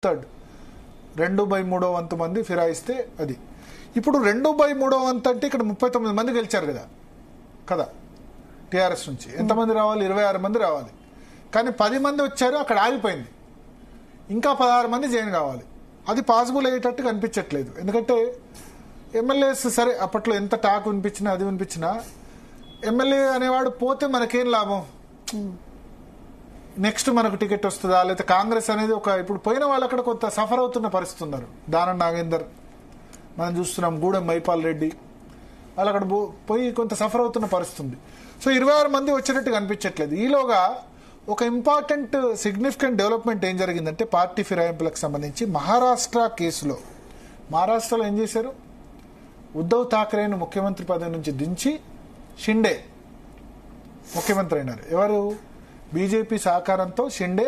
Third 2/3 వంతు మంది ఫిరాయిస్తే అది. ఇప్పుడు 2/3 వంతు అంటే ఇక్కడ 39 మంది గెలిచారు కదా టీఆర్ఎస్ నుంచి. ఎంతమంది రావాలి? 26 మంది రావాలి. కానీ 10 మంది వచ్చారు, అక్కడ ఆగిపోయింది. ఇంకా 16 మంది జాయిన్ కావాలి. అది పాసిబుల్ అయ్యేటట్టు కనిపించట్లేదు. ఎందుకంటే ఎమ్మెల్యేస్ సరే అప్పట్లో ఎంత టాక్ వినిపించినా అది వినిపించినా ఎమ్మెల్యే అనేవాడు పోతే మనకేం లాభం, నెక్స్ట్ మనకు టికెట్ వస్తుందా, లేకపోతే కాంగ్రెస్ అనేది ఇప్పుడు పోయిన వాళ్ళు అక్కడ కొంత సఫర్ అవుతున్న పరిస్థితి ఉన్నారు. దానం నాగేందర్ మనం చూస్తున్నాం, గూడెం మైపాల్ రెడ్డి వాళ్ళు అక్కడ పోయి కొంత సఫర్ అవుతున్న పరిస్థితి ఉంది. సో 26 మంది వచ్చేటట్టు కనిపించట్లేదు. ఈలోగా ఒక ఇంపార్టెంట్ సిగ్నిఫికెంట్ డెవలప్మెంట్ ఏం జరిగిందంటే పార్టీ ఫిరాయింపులకు సంబంధించి మహారాష్ట్ర కేసులో, మహారాష్ట్రలో ఏం చేశారు, ఉద్ధవ్ ఠాక్రేను ముఖ్యమంత్రి పదవి నుంచి దించి షిండే ముఖ్యమంత్రి అయినారు. ఎవరు? బీజేపీ సహకారంతో షిండే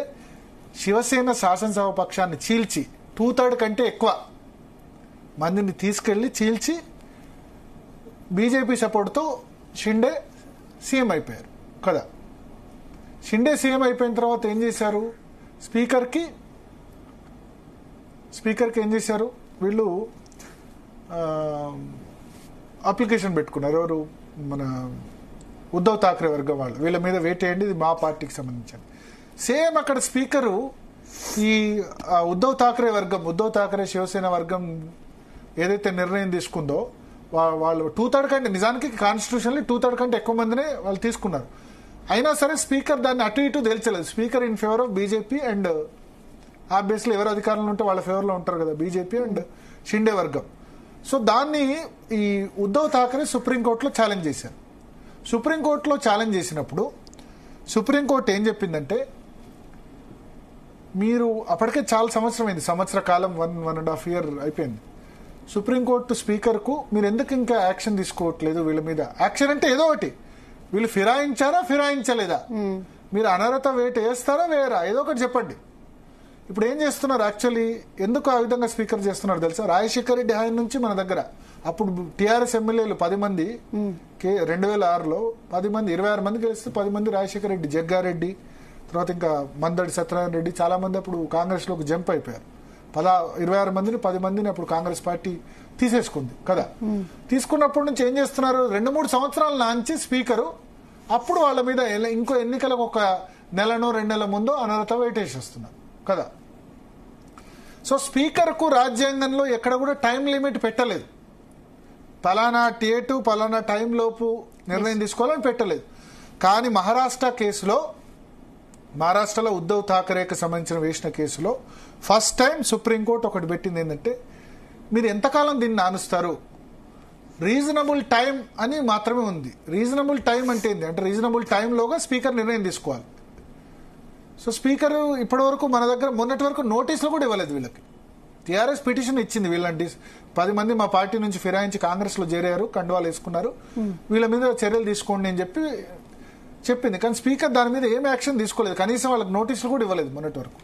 శివసేన శాసనసభ పక్షాన్ని చీల్చి 2/3 కంటే ఎక్కువ మందిని తీసుకెళ్లి చీల్చి బీజేపీ సపోర్ట్తో షిండే సీఎం అయిపోయారు కదా. షిండే సీఎం అయిపోయిన తర్వాత ఏం చేశారు, స్పీకర్కి ఏం చేశారు వీళ్ళు, అప్లికేషన్ పెట్టుకున్నారు. ఎవరు? మన ఉద్ధవ్ ఠాక్రే వర్గం వాళ్ళు, వీళ్ళ మీద వెయిట్ చేయండి, ఇది మా పార్టీకి సంబంధించింది. సేమ్ అక్కడ స్పీకరు ఈ ఉద్ధవ్ ఠాక్రే శివసేన వర్గం ఏదైతే నిర్ణయం తీసుకుందో వాళ్ళు 2/3 కంటే, నిజానికి కాన్స్టిట్యూషన్లో 2/3 కంటే ఎక్కువ మందినే వాళ్ళు తీసుకున్నారు. అయినా సరే స్పీకర్ దాన్ని అటు ఇటు తేల్చలేదు. Speaker in favour of BJP and obviously ఎవరు అధికారంలో ఉంటే వాళ్ళ ఫేవర్లో ఉంటారు కదా బీజేపీ అండ్ షిండే వర్గం. సో దాన్ని ఈ ఉద్ధవ్ ఠాక్రే సుప్రీంకోర్టులో ఛాలెంజ్ చేశారు. సుప్రీంకోర్టులో ఛాలెంజ్ చేసినప్పుడు సుప్రీంకోర్టు ఏం చెప్పిందంటే, మీరు అప్పటికే చాలా సంవత్సర కాలం 1.5 year అయిపోయింది. సుప్రీంకోర్టు స్పీకర్కు మీరు ఎందుకు ఇంకా యాక్షన్ తీసుకోవట్లేదు వీళ్ళ మీద? యాక్షన్ అంటే ఏదో ఒకటి, వీళ్ళు ఫిరాయించలేదా, మీరు అనర్హత వేట వేస్తారా వేయరా, ఏదో ఒకటి చెప్పండి. ఇప్పుడు ఏం చేస్తున్నారు యాక్చువల్లీ, ఎందుకు ఆ విధంగా స్పీకర్ చేస్తున్నారు తెలుసా? రాజశేఖర రెడ్డి హాయం నుంచి మన దగ్గర అప్పుడు టీఆర్ఎస్ ఎమ్మెల్యేలు 10 మంది 2006లో 10 మంది 26 మంది గెలిస్తే 10 మంది రాజశేఖర రెడ్డి, జగ్గారెడ్డి, తర్వాత ఇంకా మందడి సత్యనారాయణ రెడ్డి, చాలా మంది అప్పుడు కాంగ్రెస్ లోకి జంప్ అయిపోయారు. 26 మందిని 10 మందిని అప్పుడు కాంగ్రెస్ పార్టీ తీసేసుకుంది కదా. తీసుకున్నప్పటి నుంచి ఏం చేస్తున్నారు, 2-3 సంవత్సరాల నుంచి స్పీకరు అప్పుడు వాళ్ళ మీద ఇంకో ఎన్నికలకు 1 నెలనో 2 నెలల ముందు అనర్హత వేటేసేస్తున్నారు కదా. సో స్పీకర్కు రాజ్యాంగంలో ఎక్కడ కూడా టైం లిమిట్ పెట్టలేదు. పలానా డేటు పలానా టైం లోపు నిర్ణయం తీసుకోవాలని పెట్టలేదు. కానీ మహారాష్ట్రలో ఉద్ధవ్ ఠాక్రేకి సంబంధించిన వేసిన కేసులో ఫస్ట్ టైం సుప్రీంకోర్టు ఒకటి పెట్టింది ఏంటంటే, మీరు ఎంతకాలం దీన్ని నానుస్తారు, రీజనబుల్ టైం అని మాత్రమే ఉంది. రీజనబుల్ టైం అంటే ఏంటి అంటే, రీజనబుల్ టైంలోగా స్పీకర్ నిర్ణయం తీసుకోవాలి. సో స్పీకర్ ఇప్పటి వరకు మన దగ్గర మొన్నటి వరకు నోటీసులు కూడా ఇవ్వలేదు వీళ్ళకి. టీఆర్ఎస్ పిటిషన్ ఇచ్చింది, వీళ్ళంటి 10 మంది మా పార్టీ నుంచి ఫిరాయించి కాంగ్రెస్ లో చేరారు, కండువాలు వేసుకున్నారు, వీళ్ళ మీద చర్యలు తీసుకోండి అని చెప్పింది. కానీ స్పీకర్ దాని మీద ఏం యాక్షన్ తీసుకోలేదు, కనీసం వాళ్ళకి నోటీసులు కూడా ఇవ్వలేదు మొన్నటి వరకు.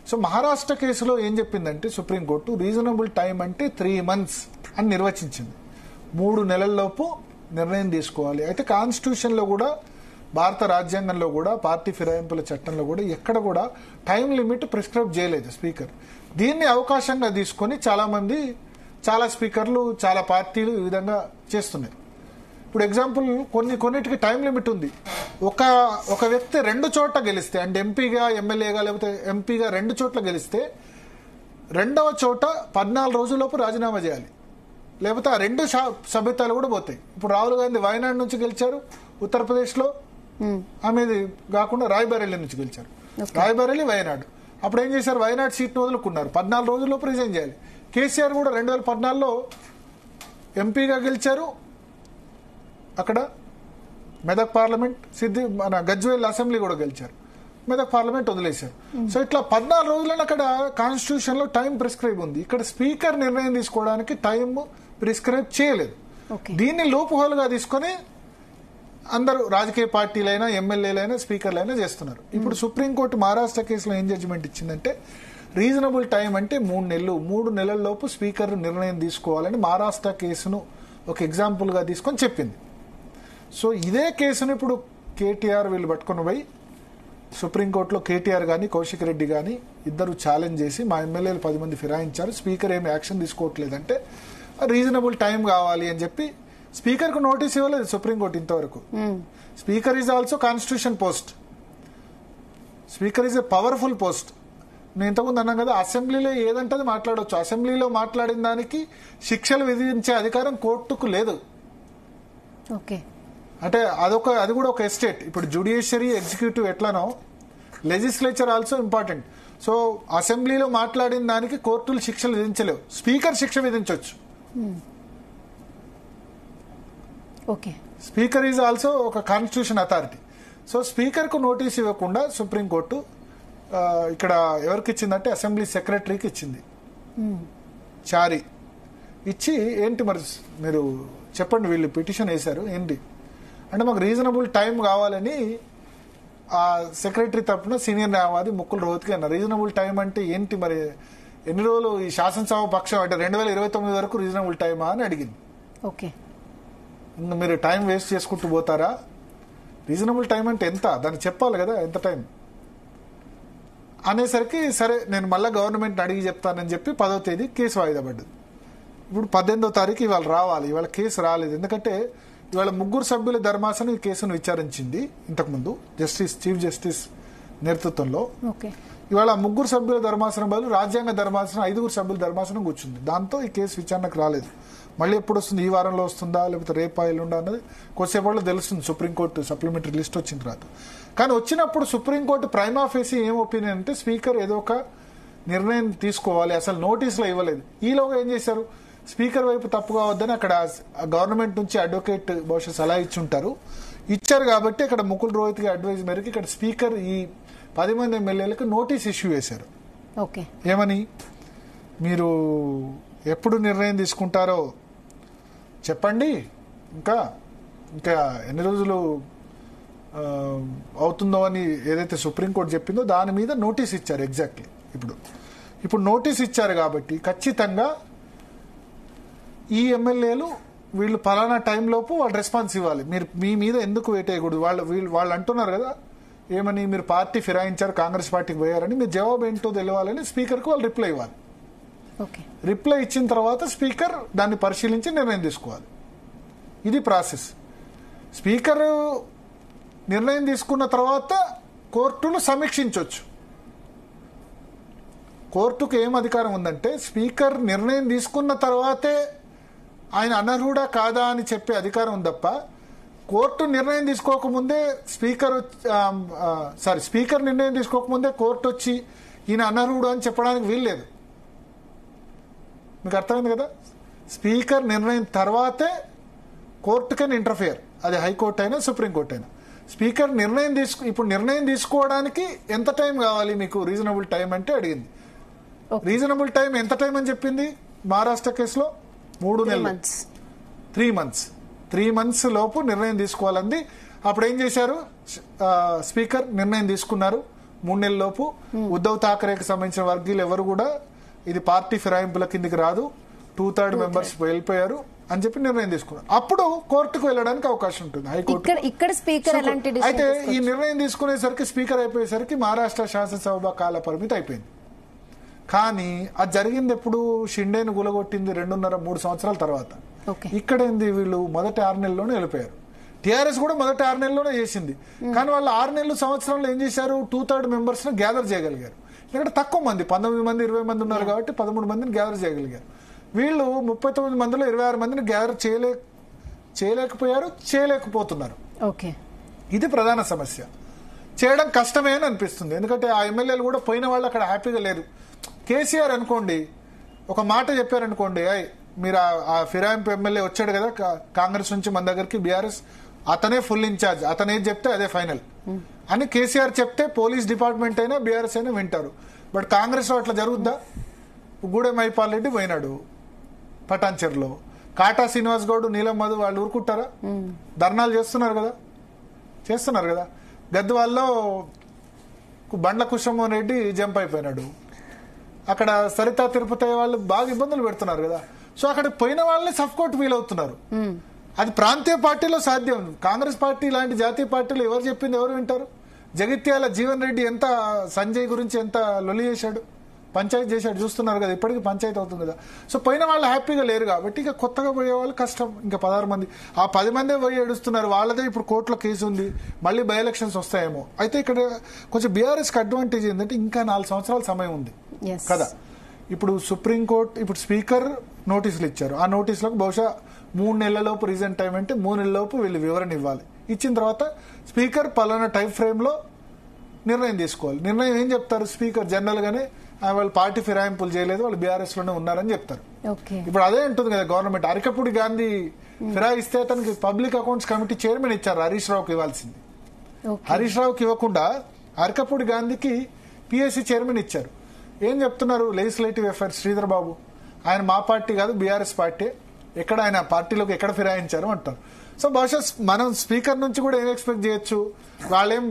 సో మహారాష్ట్ర కేసులో ఏం చెప్పిందంటే సుప్రీంకోర్టు, రీజనబుల్ టైం అంటే 3 months అని నిర్వచించింది. 3 నెలల్లోపు నిర్ణయం తీసుకోవాలి. అయితే కాన్స్టిట్యూషన్లో కూడా, భారత రాజ్యాంగంలో కూడా, పార్టీ ఫిరాయింపుల చట్టంలో కూడా ఎక్కడ కూడా టైం లిమిట్ ప్రిస్క్రైబ్ చేయలేదు స్పీకర్. దీన్ని అవకాశంగా తీసుకొని చాలా స్పీకర్లు, చాలా పార్టీలు ఈ విధంగా చేస్తున్నాయి. ఇప్పుడు ఎగ్జాంపుల్ కొన్నిటికి టైం లిమిట్ ఉంది. ఒక వ్యక్తి 2 చోట్ల గెలిస్తే, అంటే ఎంపీగా, ఎమ్మెల్యేగా, లేకపోతే ఎంపీగా 2 చోట్ల గెలిస్తే 2వ చోట 14 రోజుల్లోపు రాజీనామా చేయాలి, లేకపోతే ఆ 2 సభ్యత్వాలు కూడా పోతాయి. ఇప్పుడు రాహుల్ గాంధీ వయనాడ్ నుంచి గెలిచారు ఉత్తరప్రదేశ్లో, ఆమెది కాకుండా రాయ్బరేలీ నుంచి గెలిచారు. రాయ్బరేలీ, వయనాడ్. అప్పుడు ఏం చేశారు, వయనాడ్ సీట్ను వదులుకున్నారు, 14 రోజుల్లోపు రిజైన్ చేయాలి. కేసీఆర్ కూడా 2014లో ఎంపీగా గెలిచారు, అక్కడ మెదక్ పార్లమెంట్, మన గజ్వేల్ అసెంబ్లీ కూడా గెలిచారు, మెదక్ పార్లమెంట్ వదిలేశారు. సో ఇట్లా 14 రోజులను అక్కడ కాన్స్టిట్యూషన్ లో టైం ప్రిస్క్రైబ్ ఉంది. ఇక్కడ స్పీకర్ నిర్ణయం తీసుకోవడానికి టైం ప్రిస్క్రైబ్ చేయలేదు. దీన్ని లూప్ హోల్ గా తీసుకొని అందరూ రాజకీయ పార్టీలైనా, ఎమ్మెల్యేలైనా, స్పీకర్లైనా చేస్తున్నారు. ఇప్పుడు సుప్రీంకోర్టు మహారాష్ట్ర కేసులో ఏం జడ్జిమెంట్ ఇచ్చిందంటే, రీజనబుల్ టైం అంటే 3 నెలలు, 3 నెలల్లోపు స్పీకర్ నిర్ణయం తీసుకోవాలని మహారాష్ట్ర కేసును ఒక ఎగ్జాంపుల్ గా తీసుకొని చెప్పింది. సో ఇదే కేసును ఇప్పుడు కేటీఆర్ వీళ్ళు పట్టుకుని పోయి సుప్రీంకోర్టులో కేటీఆర్ కానీ కౌశిక్ రెడ్డి కానీ ఇద్దరు ఛాలెంజ్ చేసి మా ఎమ్మెల్యేలు 10 మంది ఫిరాయించారు, స్పీకర్ ఏమి యాక్షన్ తీసుకోవట్లేదంటే రీజనబుల్ టైం కావాలి అని చెప్పి స్పీకర్ కు నోటీస్ ఇవ్వలేదు సుప్రీంకోర్టు ఇంతవరకు. Speaker is also constitution post, speaker is a powerful post. నేను ఇంతకుముందు అన్నాం కదా, అసెంబ్లీలో ఏదంటే అది మాట్లాడవచ్చు. అసెంబ్లీలో మాట్లాడిన దానికి శిక్షలు విధించే అధికారం కోర్టుకు లేదు. అంటే అది కూడా ఒక ఎస్టేట్. ఇప్పుడు జ్యుడిషియరీ ఎగ్జిక్యూటివ్ ఎట్లానో లెజిస్లేచర్ ఆల్సో ఇంపార్టెంట్. సో అసెంబ్లీలో మాట్లాడిన దానికి కోర్టులు శిక్షలు విధించలేవు, స్పీకర్ శిక్ష విధించవచ్చు. స్పీకర్ ఈజ్ ఆల్సో ఒక కాన్స్టిట్యూషన్ అథారిటీ. సో స్పీకర్ కు నోటీస్ ఇవ్వకుండా సుప్రీంకోర్టు ఇక్కడ ఎవరికి ఇచ్చిందంటే అసెంబ్లీ సెక్రటరీకి ఇచ్చింది. చారి ఇచ్చి ఏంటి మరి మీరు చెప్పండి, వీళ్ళు పిటిషన్ వేశారు ఏంటి అంటే మాకు రీజనబుల్ టైం కావాలని ఆ సెక్రటరీ తరఫున సీనియర్ న్యాయవాది ముకుల్ రోహత్కి అన్నారు. రీజనబుల్ టైం అంటే ఏంటి మరి, ఎన్ని రోజులు ఈ శాసనసభ పక్షం అంటే 2029 వరకు రీజనబుల్ టైమా అని అడిగింది. ఇంకా మీరు టైం వేస్ట్ చేసుకుంటూ పోతారా, రీజనబుల్ టైం అంటే ఎంత, దాన్ని చెప్పాలి కదా ఎంత టైం అనేసరికి సరే నేను మళ్ళీ గవర్నమెంట్ అడిగి చెప్తానని చెప్పి 10వ తేదీ కేసు వాయిదా పడ్డది. ఇప్పుడు 18వ తారీఖు ఇవాళ రావాలి, ఇవాళ కేసు రాలేదు. ఎందుకంటే ఇవాళ 3 సభ్యుల ధర్మాసనం ఈ కేసును విచారించింది ఇంతకుముందు చీఫ్ జస్టిస్ నేతృత్వంలో. ఇవాళ 3 సభ్యుల ధర్మాసనం బదులు రాజ్యాంగ ధర్మాసనం 5 సభ్యుల ధర్మాసనం కూర్చుంది. దాంతో ఈ కేసు విచారణకు రాలేదు. మళ్ళీ ఎప్పుడు వస్తుంది, ఈ వారంలో వస్తుందా లేకపోతే రేపా ఎల్లుండా అన్నది కొద్దిసేపట్లో తెలుస్తుంది సుప్రీంకోర్టు సప్లిమెంటరీ లిస్ట్ వచ్చిన తర్వాత. కానీ వచ్చినప్పుడు సుప్రీంకోర్టు ప్రైమా ఫేసి ఏం ఒపీనియన్ అంటే స్పీకర్ ఏదో ఒక నిర్ణయం తీసుకోవాలి, అసలు నోటీసులో ఇవ్వలేదు. ఈలోగా ఏం చేశారు, స్పీకర్ వైపు తప్పు కావద్దని అక్కడ గవర్నమెంట్ నుంచి అడ్వకేట్ బహుశా సలహా ఇచ్చారు కాబట్టి అక్కడ ముకుల్ రోహిత్ అడ్వైజ్ మేరకు ఇక్కడ స్పీకర్ ఈ 10 మంది ఎమ్మెల్యేలకు నోటీస్ ఇష్యూ చేశారు. ఏమని, మీరు ఎప్పుడు నిర్ణయం తీసుకుంటారో చెప్పండి, ఇంకా ఎన్ని రోజులు అవుతుందో అని ఏదైతే సుప్రీంకోర్టు చెప్పిందో దాని మీద నోటీస్ ఇచ్చారు. ఎగ్జాక్ట్లీ ఇప్పుడు నోటీస్ ఇచ్చారు కాబట్టి ఖచ్చితంగా ఈ ఎమ్మెల్యేలు వీళ్ళు పలానా టైంలోపు వాళ్ళు రెస్పాన్స్ ఇవ్వాలి. మీరు మీ మీద ఎందుకు వెయిట్ చేయకూడదు. వాళ్ళు అంటున్నారు కదా ఏమని, మీరు పార్టీ ఫిరాయించారు, కాంగ్రెస్ పార్టీకి పోయారని, మీరు జవాబు ఏంటో తెలియాలని స్పీకర్కు వాళ్ళు రిప్లై ఇవ్వాలి. రిప్లై ఇచ్చిన తర్వాత స్పీకర్ దాన్ని పరిశీలించి నిర్ణయం తీసుకోవాలి. ఇది ప్రాసెస్. స్పీకర్ నిర్ణయం తీసుకున్న తర్వాత కోర్టులు సమీక్షించవచ్చు. కోర్టుకు ఏం అధికారం ఉందంటే స్పీకర్ నిర్ణయం తీసుకున్న తర్వాతే ఆయన అనర్హుడా కాదా అని చెప్పే అధికారం ఉంది తప్ప కోర్టు నిర్ణయం తీసుకోకముందే స్పీకర్ నిర్ణయం తీసుకోకముందే కోర్టు వచ్చి ఈయన అనర్హుడు అని చెప్పడానికి వీల్లేదు. మీకు అర్థమైంది కదా, స్పీకర్ నిర్ణయం తర్వాతే కోర్టు కెన్ ఇంటర్ఫియర్, అది హైకోర్టు అయినా సుప్రీంకోర్టు అయినా. స్పీకర్ ఇప్పుడు నిర్ణయం తీసుకోవడానికి ఎంత టైం కావాలి మీకు, రీజనబుల్ టైం అంటే అడిగింది. రీజనబుల్ టైం ఎంత టైం అని చెప్పింది మహారాష్ట్ర కేసులో 3 నెలలు, 3 months. 3 months లోపు నిర్ణయం తీసుకోవాలంది. అప్పుడు ఏం చేశారు, స్పీకర్ నిర్ణయం తీసుకున్నారు 3 నెలల లోపు. ఉద్ధవ్ ఠాకరేకి సంబంధించిన వర్గీయులు ఎవరు కూడా ఇది పార్టీ ఫిరాయింపుల కిందికి రాదు, 2/3 మెంబర్స్ వెళ్ళిపోయారు అని చెప్పి నిర్ణయం తీసుకున్నారు. అప్పుడు కోర్టుకు వెళ్ళడానికి అవకాశం ఉంటుంది, హైకోర్టు. అయితే ఈ నిర్ణయం తీసుకునేసరికి స్పీకర్ అయిపోయేసరికి మహారాష్ట్ర శాసనసభ కాల పరిమితి అయిపోయింది. కానీ అది జరిగింది ఎప్పుడు, షిండేను గులగొట్టింది 2.5-3 సంవత్సరాల తర్వాత. ఇక్కడేంది, వీళ్ళు మొదటి 6 నెలల్లోనే వెళ్ళిపోయారు. టీఆర్ఎస్ కూడా మొదటి 6 నెలల్లోనే చేసింది. కానీ వాళ్ళు 6 నెలలు సంవత్సరంలో ఏం చేశారు, 2/3 మెంబర్స్ ను గ్యాదర్ చేయగలిగారు. ఇక్కడ తక్కువ మంది, 19 మంది 20 మంది ఉన్నారు కాబట్టి 13 మందిని గ్యాదర్ చేయగలిగారు. వీళ్ళు 39 మందిలో 26 మందిని గ్యాదర్ చేయలేకపోయారు, చేయలేకపోతున్నారు. ఇది ప్రధాన సమస్య. చేయడం కష్టమే అని అనిపిస్తుంది. ఎందుకంటే ఆ ఎమ్మెల్యేలు కూడా పోయిన వాళ్ళు అక్కడ హ్యాపీగా లేరు. కేసీఆర్ అనుకోండి ఒక మాట చెప్పారనుకోండి, మీరు ఆ ఫిరాయింపు ఎమ్మెల్యే వచ్చాడు కదా కాంగ్రెస్ నుంచి మన దగ్గరికి, బీఆర్ఎస్ అతనే ఫుల్ ఇన్ఛార్జ్, అతనే చెప్తే అదే ఫైనల్ అని కేసీఆర్ చెప్తే పోలీస్ డిపార్ట్మెంట్ అయినా బీఆర్ఎస్ అయినా వింటారు. బట్ కాంగ్రెస్ లో అట్లా జరుగుద్దా? గూడెం మైపాల్ రెడ్డి పోయినాడు పటాన్చెర్లో, కాటా శ్రీనివాస్ గౌడ్, నీలం మధు వాళ్ళు ఊరుకుంటారా? ధర్నాలు చేస్తున్నారు కదా. గద్వాల్లో బండ్ల కుషమోహన్ రెడ్డి జంప్ అయిపోయినాడు. అక్కడ సరితా తిరుపతి వాళ్ళు బాగా ఇబ్బందులు పెడుతున్నారు కదా. సో అక్కడ పోయిన వాళ్ళని సఫ్కోట్ ఫీల్ అవుతున్నారు. అది ప్రాంతీయ పార్టీలో సాధ్యం. కాంగ్రెస్ పార్టీ లాంటి జాతీయ పార్టీలు ఎవరు చెప్పింది ఎవరు వింటారు? జగిత్యాల జీవన్ రెడ్డి ఎంత సంజయ్ గురించి ఎంత లొలి చేశాడు, పంచాయతీ చేశాడు, చూస్తున్నారు కదా, ఇప్పటికీ పంచాయతీ అవుతుంది కదా. సో పోయిన వాళ్ళు హ్యాపీగా లేరు కాబట్టి ఇక కొత్తగా పోయే వాళ్ళు కష్టం. ఇంకా 16 మంది, ఆ 10 మందే పోయి ఏడుస్తున్నారు. వాళ్ళదే ఇప్పుడు కోర్టులో కేసు ఉంది, మళ్ళీ బై ఎలక్షన్స్ వస్తాయేమో. అయితే ఇక్కడ కొంచెం బీఆర్ఎస్కి అడ్వాంటేజ్ ఏంటంటే ఇంకా 4 సంవత్సరాల సమయం ఉంది కదా. ఇప్పుడు సుప్రీంకోర్టు ఇప్పుడు స్పీకర్ నోటీసులు ఇచ్చారు. ఆ నోటీసులకు బహుశా 3 నెలలలోపు రీజన్ టైం అంటే 3 నెలలలోపు వీళ్ళు వివరణ ఇవ్వాలి. ఇచ్చిన తర్వాత స్పీకర్ పలానా టైం ఫ్రేమ్లో నిర్ణయం తీసుకోవాలి. నిర్ణయం ఏం చెప్తారు స్పీకర్? జనరల్గానే వాళ్ళు పార్టీ ఫిరాయింపులు చేయలేదు, వాళ్ళు బీఆర్ఎస్ లోనే ఉన్నారని చెప్తారు. ఇప్పుడు అదే ఉంటుంది కదా గవర్నమెంట్. అరికపూడి గాంధీ ఫిరాయిస్తే అతనికి పబ్లిక్ అకౌంట్స్ కమిటీ చైర్మన్ ఇచ్చారు, హరీష్ రావుకి ఇవ్వాల్సింది. హరీష్ రావుకి ఇవ్వకుండా అరికపూడి గాంధీకి పిఎస్సి చైర్మన్ ఇచ్చారు. ఏం చెప్తున్నారు లెజిస్లేటివ్ అఫైర్స్ శ్రీధర్ బాబు, ఆయన మా పార్టీ కాదు బీఆర్ఎస్ పార్టీ, ఎక్కడ ఆయన పార్టీలోకి ఎక్కడ ఫిరాయించారు అంటారు. సో బహుశా మనం స్పీకర్ నుంచి కూడా ఏం ఎక్స్పెక్ట్ చేయొచ్చు,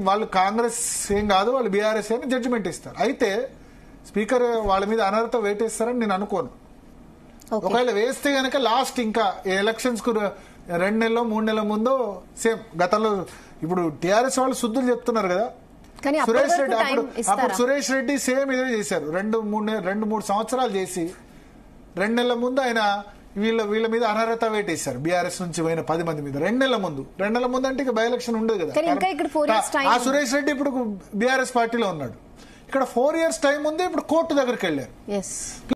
వాళ్ళు కాంగ్రెస్ ఏం కాదు, వాళ్ళు బీఆర్ఎస్ అని జడ్జిమెంట్ ఇస్తారు. అయితే స్పీకర్ వాళ్ళ మీద అనర్హత వేటేస్తారని నేను అనుకోను. ఒకవేళ వేస్తే గనక లాస్ట్ ఇంకా ఎలక్షన్స్ కు 2 నెలలో 3 నెలల ముందో సేమ్ గతంలో ఇప్పుడు టీఆర్ఎస్ వాళ్ళు శుద్ధులు చెప్తున్నారు కదా. సురేష్ రెడ్డి అప్పుడు సురేష్ రెడ్డి సేమ్ ఇదే చేశారు. 2-3 సంవత్సరాలు చేసి 2 నెలల ముందు ఆయన వీళ్ళ మీద అనర్హత వేటేశారు. బీఆర్ఎస్ నుంచి పోయిన 10 మంది మీద 2 నెలల ముందు అంటే ఇక బై ఎలక్షన్ ఉండదు కదా. ఆ సురేష్ రెడ్డి ఇప్పుడు బీఆర్ఎస్ పార్టీలో ఉన్నాడు. ఇక్కడ 4 years టైం ఉంది. ఇప్పుడు కోర్టు దగ్గరికి వెళ్ళారు.